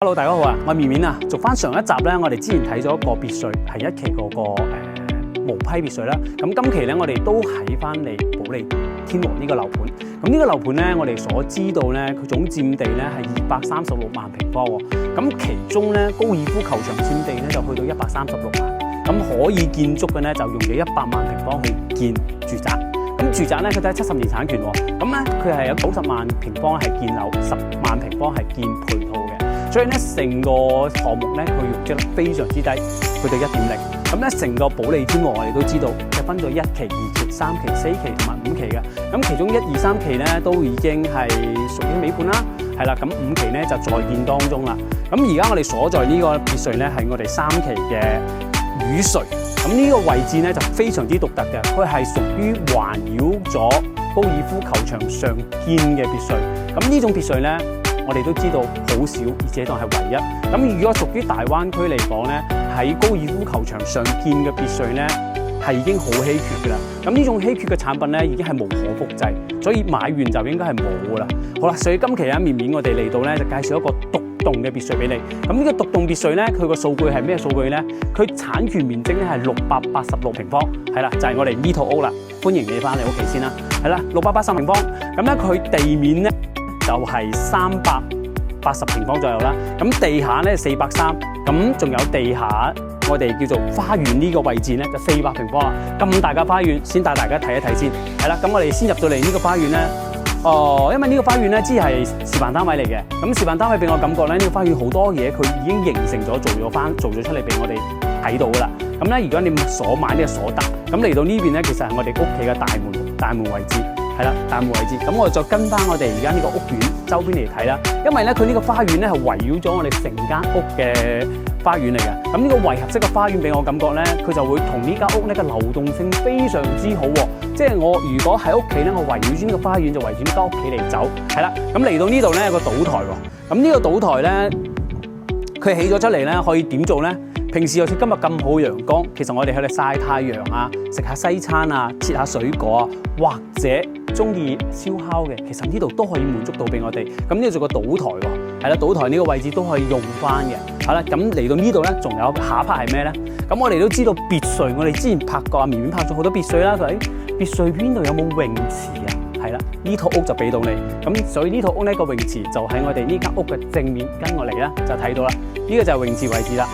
Hello， 大家好啊！我係綿綿啊。續翻上一集咧，我哋之前睇咗一個別墅，係一期嗰個無批別墅啦。咁今期咧，我哋都喺翻嚟保利天王呢個樓盤。咁呢個樓盤咧，我哋所知道咧，佢總佔地咧係236萬平方喎。咁其中咧，高爾夫球場佔地咧就去到136萬。咁可以建築嘅咧，就用咗100萬平方去建住宅。咁住宅咧，佢都係70年產權喎。咁咧，佢係有90萬平方係建樓，10萬平方係建配套嘅。所以咧，成個項目咧，佢容積率非常之低，去到1.0。咁咧，成個保利天王我哋都知道，就分咗1期、2期、3期、4期同埋5期嘅。咁其中1、2、3期咧都已經係屬於尾盤啦，係啦。咁5期咧就在建當中啦。咁而家我哋所在呢個別墅咧係我哋3期嘅雨垂。咁呢個位置咧就非常之獨特嘅，佢係屬於環繞咗高爾夫球場上建嘅別墅。咁呢種別墅咧，我哋都知道好少，而且仲係唯一。咁如果屬於大灣區嚟講咧，喺高爾夫球場上建嘅別墅咧，係已經好稀缺㗎啦。咁呢種稀缺嘅產品咧，已經係無可複製，所以買完就應該係冇㗎啦。好啦，所以今期啊，綿綿我哋嚟到咧就介紹一個獨棟嘅別墅俾你。咁呢個獨棟別墅咧，佢個數據係咩數據咧？佢產權面積咧係686平方，係啦，就係我哋呢套屋啦。歡迎你翻嚟屋企先啦，係啦，680平方。咁咧佢地面咧就係380平方左右啦，咁地下咧430，咁仲有地下我哋叫做花園呢個位置咧就400平方啦，咁大嘅花園先帶大家睇一睇先，係啦，咁我哋先入到嚟呢個花園咧，因為呢個花園咧只係示範單位嚟嘅，咁示範單位俾我感覺咧呢個花園好多嘢佢已經形成咗做咗出嚟俾我哋睇到噶啦，咁咧如果你鎖買呢個鎖得，咁嚟到呢邊咧其實係我哋屋企嘅大門位置。係啦，大門位置，咁我就跟翻我哋而家呢個屋苑周邊嚟睇啦。因為咧，佢呢個花園咧係圍繞咗我哋成間屋嘅花園嚟嘅。咁呢個圍合式嘅花園俾我感覺咧，佢就會同呢間屋咧嘅流動性非常之好喎。即係我如果喺屋企咧，我圍繞住呢個花園就圍住呢間屋企嚟走。係啦，咁嚟到呢度咧有個島台喎。咁呢個島台咧，佢起咗出嚟咧可以點做咧？平時好似今日咁好陽光，其實我哋喺度曬太陽啊，食下西餐啊，切下水果啊，或者中意燒烤嘅，其實呢度都可以滿足到俾我哋。咁呢度做個島台喎，係啦，島台呢個位置都可以用翻嘅。好啦，咁嚟到呢度咧，仲有下一 part 係咩咧？咁我哋都知道別墅，我哋之前拍過啊，綿綿拍咗好多別墅啦。佢別墅邊度有冇泳池啊？係啦，呢套屋就俾到你。咁所以呢套屋呢個泳池就喺我哋呢間屋嘅正面，跟我嚟啦，就睇到啦。呢個就係泳池位置啦。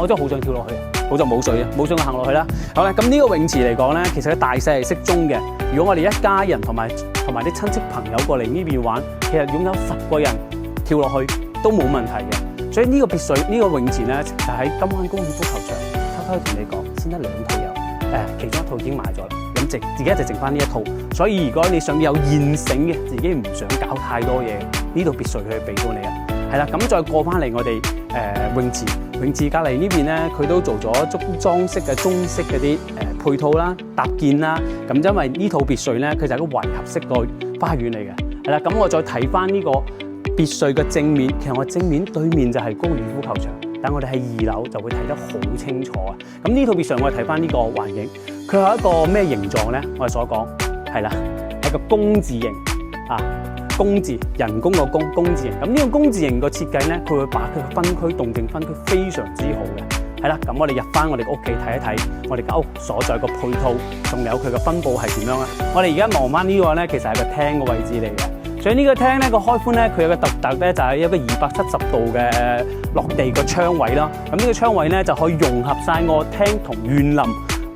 我真係好想跳落去，好在冇水啊，冇水我行落去啦。好啦，咁呢個泳池嚟講咧，其實佢大細係適中嘅。如果我哋一家人同埋啲親戚朋友過嚟呢邊玩，其實擁有10個人跳落去都冇問題嘅。所以呢個別墅呢個泳池咧，就喺金灣高爾夫球場。偷偷同你講，先得2套有，其中1套已經買咗啦。咁自己就剩翻呢一套。所以如果你想有現成嘅，自己唔想搞太多嘢，呢度別墅佢俾到你啊。係啦，咁再過翻嚟我哋泳池。泳池隔離呢邊咧，佢都做咗裝飾嘅中式嗰啲配套啦、搭建啦。咁因為呢套別墅咧，佢就係個圍合式個花園嚟嘅。係啦，咁我再睇翻呢個別墅嘅正面，其實我正面對面就係高爾夫球場，但我哋喺2樓就會睇得好清楚啊。咁呢套別墅我哋睇翻呢個環境，佢係一個咩形狀咧？我哋所講係啦，係個工字形啊。工字人工個工字形，咁呢個工字形個設計咧，佢會把佢嘅分區動靜分區非常之好嘅。係啦，咁我哋入翻我哋屋企睇一睇，我哋間屋所在個配套，仲有佢嘅分佈係點樣咧？我哋而家望翻呢個咧，其實係個廳嘅位置嚟嘅。所以呢個廳咧個開寬咧，佢有個特特咧，就係一個270度嘅落地個窗位啦。咁呢個窗位咧就可以融合晒我廳同園林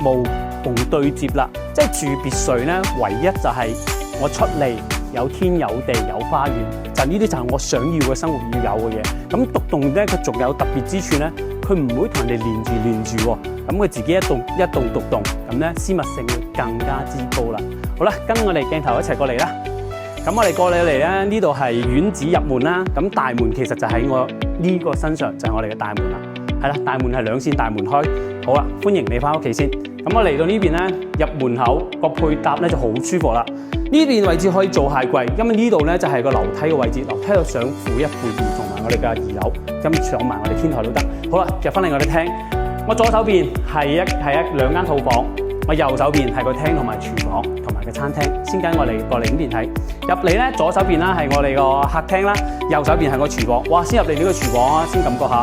無縫對接啦。即係住別墅咧，唯一就係我出嚟。有天有地有花園，就呢啲就係我想要嘅生活要有嘅嘢。咁獨棟咧，佢仲有特別之處咧，佢唔會同人哋連住喎。咁佢自己一棟獨棟，咁咧私密性會更加之高啦。好啦，跟我哋鏡頭一齊過嚟啦。咁我哋過嚟咧，呢度係院子入門啦。咁大門其實就喺我呢個身上，就係我哋嘅大門啦。係啦，大門係2扇大門開。好啦，歡迎你翻屋企先。咁我嚟到呢邊咧，入門口個配搭咧就好舒服啦。呢邊位置可以做鞋櫃，因為呢度咧就係個樓梯嘅位置，樓梯又上負1負2，同埋我哋嘅2樓，咁上埋我哋天台都得。好啦，入翻嚟我哋廳，我左手邊係兩間套房，我右手邊係個廳同埋廚房同埋個餐廳。先跟我哋過嚟呢邊睇，入嚟咧左手邊啦係我哋個客廳啦，右手邊係個廚房。哇！先入嚟呢個廚房啊，先感覺下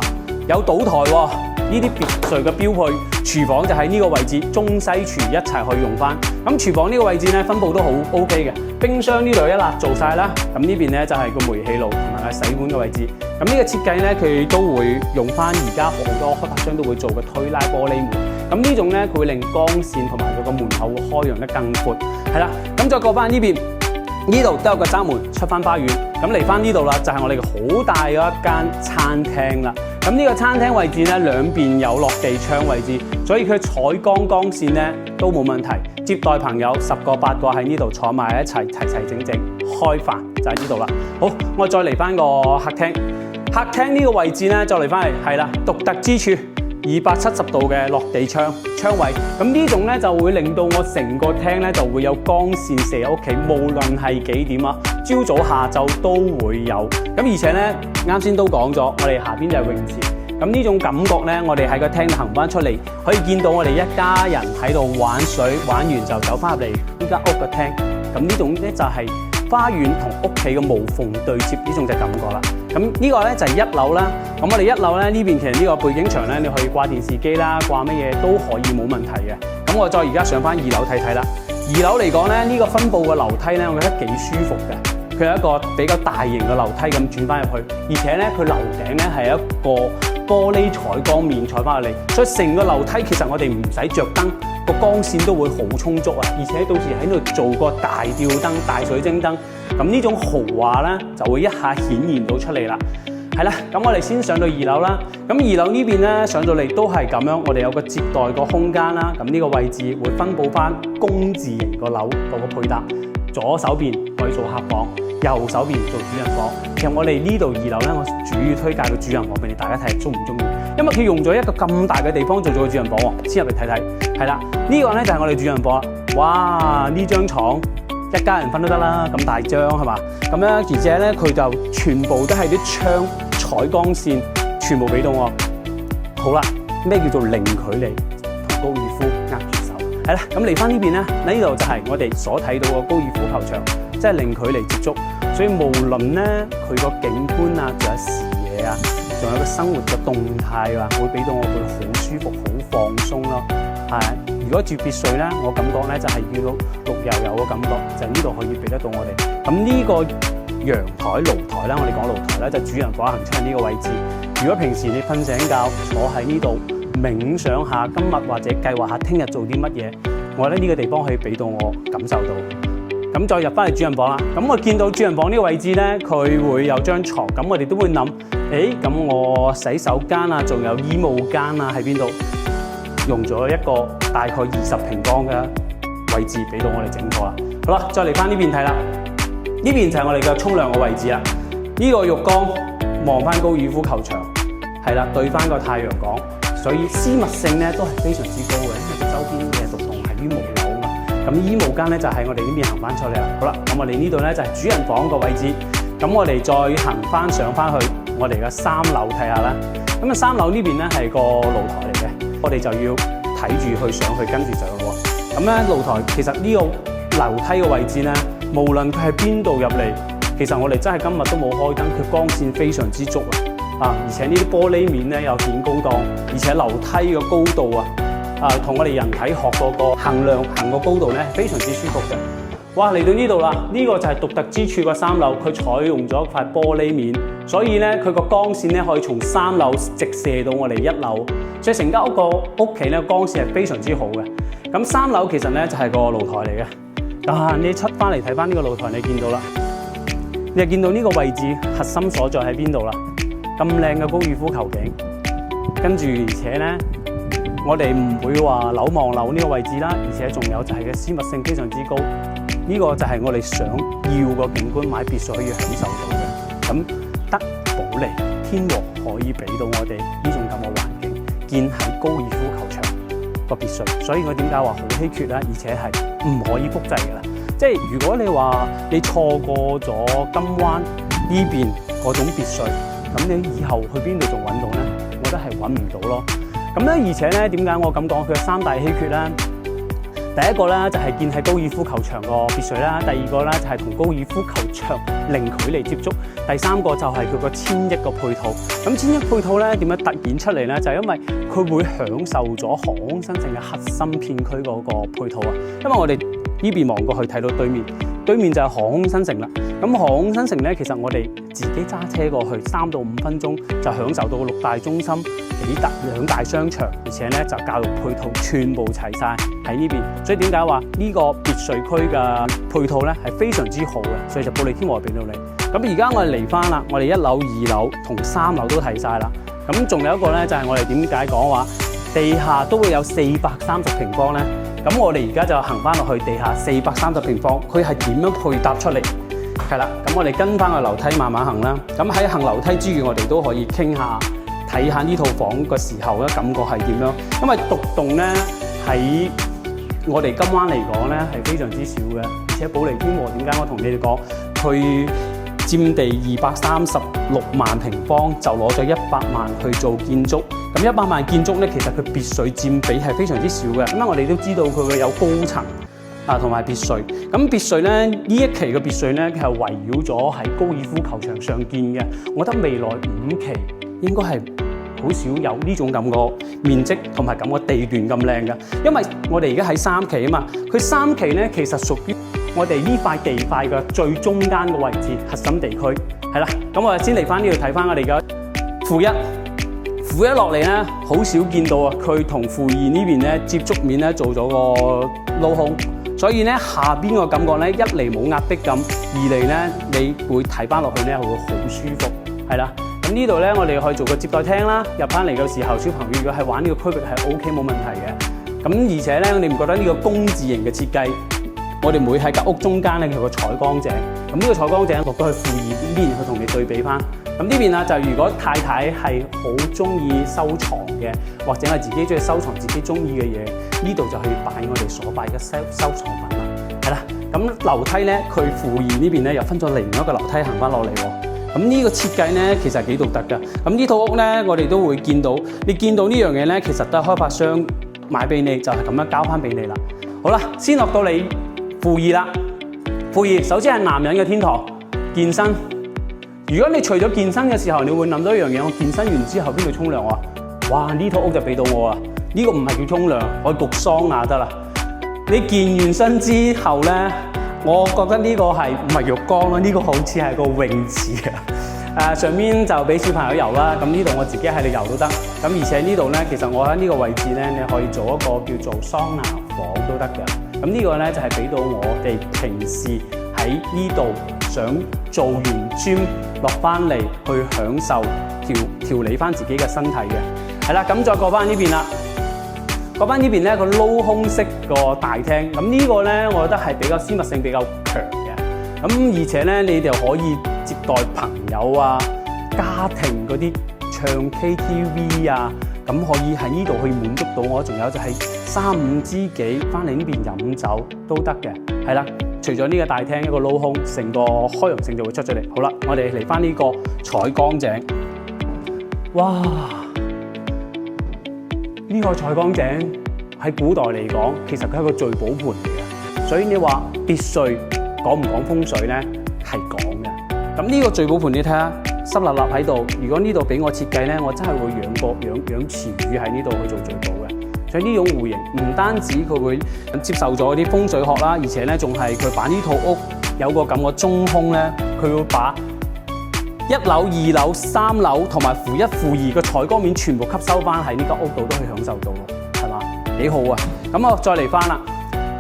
有賭台喎。呢啲別墅嘅標配，廚房就喺呢個位置，中西廚一齊去用翻。咁廚房呢個位置咧分佈都好 OK 嘅，冰箱呢度一粒做晒啦。咁呢邊咧就係個煤氣爐同埋個洗碗嘅位置。咁呢個設計咧佢都會用翻而家好多開發商都會做嘅推拉玻璃門。咁呢種咧佢會令光線同埋佢個門口會開揚得更闊。係啦，咁再過翻呢邊。呢度都有個閘門出翻花園，咁嚟翻呢度啦，就係我哋好大嘅一間餐廳啦。咁呢個餐廳位置咧，兩邊有落地窗位置，所以佢採光線咧都冇問題。接待朋友10個8個喺呢度坐埋一齊，齊齊整整開飯就喺呢度啦。好，我再嚟翻個客廳，客廳呢個位置咧，再嚟翻嚟係啦，獨特之處。270度嘅落地窗位，咁呢種咧就會令到我成個廳咧就會有光線射喺屋企，無論係幾點啊，朝早下晝都會有。咁而且咧啱先都講咗，我哋下邊就係泳池。咁呢種感覺咧，我哋喺個廳行翻出嚟，可以見到我哋一家人喺度玩水，玩完就走翻入嚟呢間屋嘅廳。咁呢種咧就係花園同屋企嘅無縫對接，呢種就感覺啦。咁呢個咧就係1樓啦。咁我哋1樓咧呢邊其實呢個背景牆咧，你可以掛電視機啦，掛乜嘢都可以冇問題嘅。咁我再而家上翻2樓睇睇啦。2樓嚟講咧，呢個分佈嘅樓梯咧，我覺得幾舒服嘅。佢係一個比較大型嘅樓梯咁轉翻入去，而且咧佢樓頂咧係一個玻璃採光面採翻入嚟，所以成個樓梯其實我哋唔使着燈，個光線都會好充足啊！而且到時喺度做個大吊燈、大水晶燈，咁呢種豪華咧就會一下顯現到出嚟啦。係啦，咁我哋先上到2樓啦。咁2樓呢邊咧上到嚟都係咁樣，我哋有個接待個空間啦。咁呢個位置會分佈翻公字型個樓嗰個配搭，左手邊可以做客房，右手邊做主人房。其實我哋呢度2樓咧，我主要推介個主人房俾你大家睇，中唔中意？因為佢用咗一個咁大嘅地方做咗個主人房喎，先入嚟睇睇。係啦，呢個咧就係我哋主人房啦。哇！呢張床一家人瞓都得啦，咁大張係嘛？咁樣而且咧佢就全部都係啲窗採光線，全部俾到我。好啦，咩叫做零距離同高爾夫握住手？係啦，咁嚟翻呢邊咧，呢度就係我哋所睇到嘅高爾夫球場，即係零距離接觸。所以無論咧佢個景觀啊，仲有視野啊，仲有個生活嘅動態啊，會俾到我會好舒服、好放鬆咯。係，如果住別墅咧，我感覺咧就係要到綠油油嘅感覺，就呢度可以俾得到我哋。咁呢個陽台、露台咧，我哋講露台咧，就主人房行出呢個位置。如果平時你瞓醒覺坐喺呢度冥想下今日或者計劃下聽日做啲乜嘢，我覺得呢個地方可以俾到我感受到。咁再入翻嚟主人房啦。咁我見到主人房呢個位置咧，佢會有張床。咁我哋都會諗，咁我洗手間啊，仲有衣帽間啊，喺邊度？用咗一個大概20平方嘅位置俾到我哋整妥啦。好啦，再嚟翻呢邊睇啦。呢邊就係我哋嘅沖涼嘅位置啦。呢個浴缸望翻高爾夫球場，係啦，對翻個太陽港，所以私密性咧都係非常之高嘅，因為周邊嘅獨棟係於無樓啊嘛。咁衣帽間咧就喺我哋呢邊行翻出嚟啦。好啦，咁我哋呢度咧就係主人房個位置。咁我哋再行翻上翻去我哋嘅3樓睇下啦。咁啊3樓呢邊咧係個露台嚟嘅，我哋就要睇住去上去跟住上咯。咁咧露台其實呢個樓梯嘅位置咧，無論佢喺邊度入嚟，其實我哋真係今日都冇開燈，佢光線非常之足啊！而且呢啲玻璃面咧又顯高檔，而且樓梯嘅高度同我哋人體學嗰個行個高度咧非常之舒服嘅。哇！嚟到呢度啦，呢個就係獨特之處嘅3樓，佢採用咗塊玻璃面，所以咧佢個光線咧可以從3樓直射到我哋1樓，所以成間屋企咧光線係非常之好嘅。咁3樓其實咧就係個露台嚟嘅。你出翻嚟睇翻呢個露台，你見到啦，你就見到呢個位置核心所在喺邊度啦？咁靚嘅高爾夫球景，跟住而且咧，我哋唔會話樓望樓呢個位置啦，而且仲有就係嘅私密性非常之高。呢個就係我哋想要個景觀，買別墅可以享受到嘅。咁得保利天和可以俾到我哋呢種咁嘅環境，建喺高爾夫球場個別墅，所以我點解話好稀缺啦，而且係唔可以複製㗎啦。即係如果你話你錯過咗金灣呢邊嗰種別墅，咁你以後去邊度仲揾到咧？我覺得係揾唔到咯。咁咧，而且咧點解我咁講？佢有3大稀缺咧。第一個咧就係建喺高爾夫球場個別墅啦，第二個咧就係同高爾夫球場零距離接觸，第三個就係佢個千億個配套。咁千億配套咧點樣突顯出嚟咧？就係因為佢會享受咗航空新城嘅核心片區嗰個配套啊。因為我哋呢邊望過去睇到對面就係航空新城啦。咁航空新城咧，其實我哋自己揸車過去3到5分鐘就享受到6大中心、2大商場，而且咧就教育配套全部齊晒喺呢邊。所以點解話呢個別墅區嘅配套咧係非常之好嘅？所以就保利天和俾到你。咁而家我哋嚟翻啦，我哋1樓、2樓同3樓都睇晒啦。咁仲有一個咧就係我哋點解講話地下都會有430平方咧？咁我哋而家就行翻落去地下430平方，佢係點樣配搭出嚟？係啦，咁我哋跟翻個樓梯慢慢行啦。咁喺行樓梯之餘，我哋都可以傾下睇下呢套房嘅時候咧，感覺係點樣？因為獨棟咧喺我哋金灣嚟講咧係非常之少嘅，而且保利天和點解我同你哋講佢佔地236萬平方，就攞咗100萬去做建築。咁100萬建築咧，其實佢別墅佔比係非常之少嘅。咁我哋都知道佢會有高層啊，同埋別墅。咁別墅咧，呢一期嘅別墅咧，佢係圍繞咗喺高爾夫球場上建嘅。我覺得未來5期應該係好少有呢種咁個面積同埋咁個地段咁靚嘅，因為我哋而家喺3期啊嘛。佢3期咧其實屬於我哋呢塊地塊嘅最中間嘅位置，核心地區係啦。咁我哋先嚟翻呢度睇翻我哋嘅負一落嚟咧，好少見到啊。佢同負2呢邊咧接觸面咧做咗個鏤空，所以咧下邊個感覺咧一嚟冇壓迫感，二嚟咧你會睇翻落去咧會好舒服，係啦。咁呢度咧我哋可以做個接待廳啦。入翻嚟嘅時候，小朋友如果係玩呢個區域係 OK 冇問題嘅。咁而且咧你唔覺得呢個公字形嘅設計？我哋每喺間屋中間咧，有個採光井。咁呢個採光井落到去負2呢邊，去同你對比翻。咁呢邊啊，就如果太太係好中意收藏嘅，或者係自己中意收藏自己中意嘅嘢，呢度就可以擺我哋所擺嘅收藏品啦。係啦，咁樓梯咧，佢負2呢邊咧又分咗另一個樓梯行翻落嚟喎。咁呢個設計咧，其實係幾獨特㗎。咁呢套屋咧，我哋都會見到，你見到呢樣嘢咧，其實都係開發商買俾你，就係咁樣交翻俾你啦。好啦，先落到你負2啦。負2首先係男人嘅天堂，健身。如果你除咗健身嘅時候，你會諗到一樣嘢，我健身完之後邊度沖涼啊？哇！呢套屋就俾到我啊！呢個唔係叫沖涼，我焗桑拿得啦。你健完身之後咧，我覺得呢個係唔係浴缸咯？呢個好似係個泳池啊！上面就俾小朋友游啦。咁呢度我自己喺度游都得。咁而且呢度咧，其實我喺呢個位置咧，你可以做一個叫做桑拿房都得嘅。咁呢個咧就係俾到我哋平時喺呢度想做完 gym 落翻嚟去享受調理翻自己嘅身體嘅。係啦，咁再過翻呢邊啦。過翻呢邊咧個鏤空式個大廳，咁呢個咧我覺得係比較私密性比較強嘅。咁而且咧你哋可以接待朋友啊、家庭嗰啲唱 KTV 啊，咁可以喺呢度去滿足到我。仲有就係3、5知己翻嚟呢邊飲酒都得嘅。係啦，除咗呢個大廳一個鏤空，成個開揚性就會出咗嚟。好啦，我哋嚟翻呢個採光井。哇！呢個採光井喺古代嚟講，其實佢係個聚寶盆嚟嘅，所以你話別墅講唔講風水咧，係講嘅。咁呢個聚寶盆你睇下濕立立喺度，如果呢度俾我設計咧，我真係會養池魚喺呢度去做聚寶嘅。所以呢種戶型唔單止佢會接受咗啲風水學啦，而且咧仲係佢把呢套屋有個咁嘅中空咧，佢會把1樓、2樓、3樓同埋負1、負2嘅採光面全部吸收翻喺呢間屋度都可以享受到咯，係嘛？幾好啊！咁我再嚟翻啦，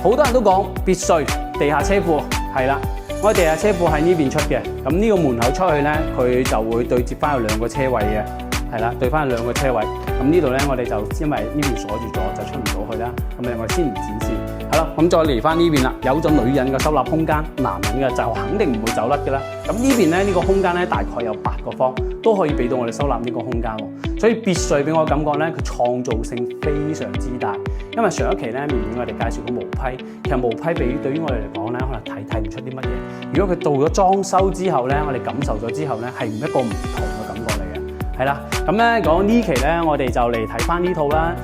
好多人都講別墅地下車庫係啦，我哋地下車庫喺呢邊出嘅，咁呢個門口出去咧，佢就會對接翻有2個車位嘅，係啦，對翻2個車位。咁呢度咧，我哋就因為呢邊鎖住咗，就出唔到去啦。咁我哋先唔展示，係啦。咁再嚟翻呢邊啦，有咗女人嘅收納空間，男人嘅就肯定唔會走甩嘅啦。咁呢邊咧，呢個空間咧大概有8個方，都可以俾到我哋收納呢個空間喎。所以別墅俾我感覺咧，佢創造性非常之大。因為上一期咧，面面我哋介紹過毛坯，其實毛坯對於我哋嚟講咧，可能睇唔出啲乜嘢。如果佢到咗裝修之後咧，我哋感受咗之後咧，係一個唔同嘅感覺嚟嘅。係啦，咁咧講呢期咧，我哋就嚟睇翻呢套啦。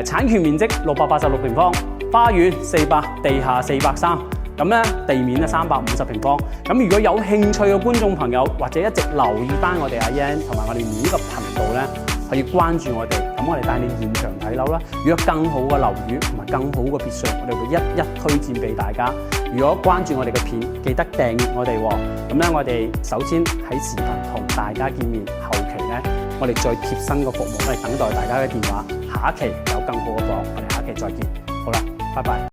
產權面積686平方，花園400，地下430。咁咧地面咧350平方。咁如果有興趣嘅觀眾朋友，或者一直留意翻我哋阿 Yan 同埋我哋呢個頻道咧，可以關注我哋。咁我哋帶你現場睇樓啦。如果更好嘅樓宇同埋更好嘅別墅，我哋會一一推薦俾大家。如果關注我哋嘅片，記得訂閱我哋喎。咁咧，我哋首先喺視頻同大家見面，後期咧我哋再貼身嘅服務，我哋等待大家嘅電話。下一期有更好嘅房，我哋下一期再見。好啦，拜拜。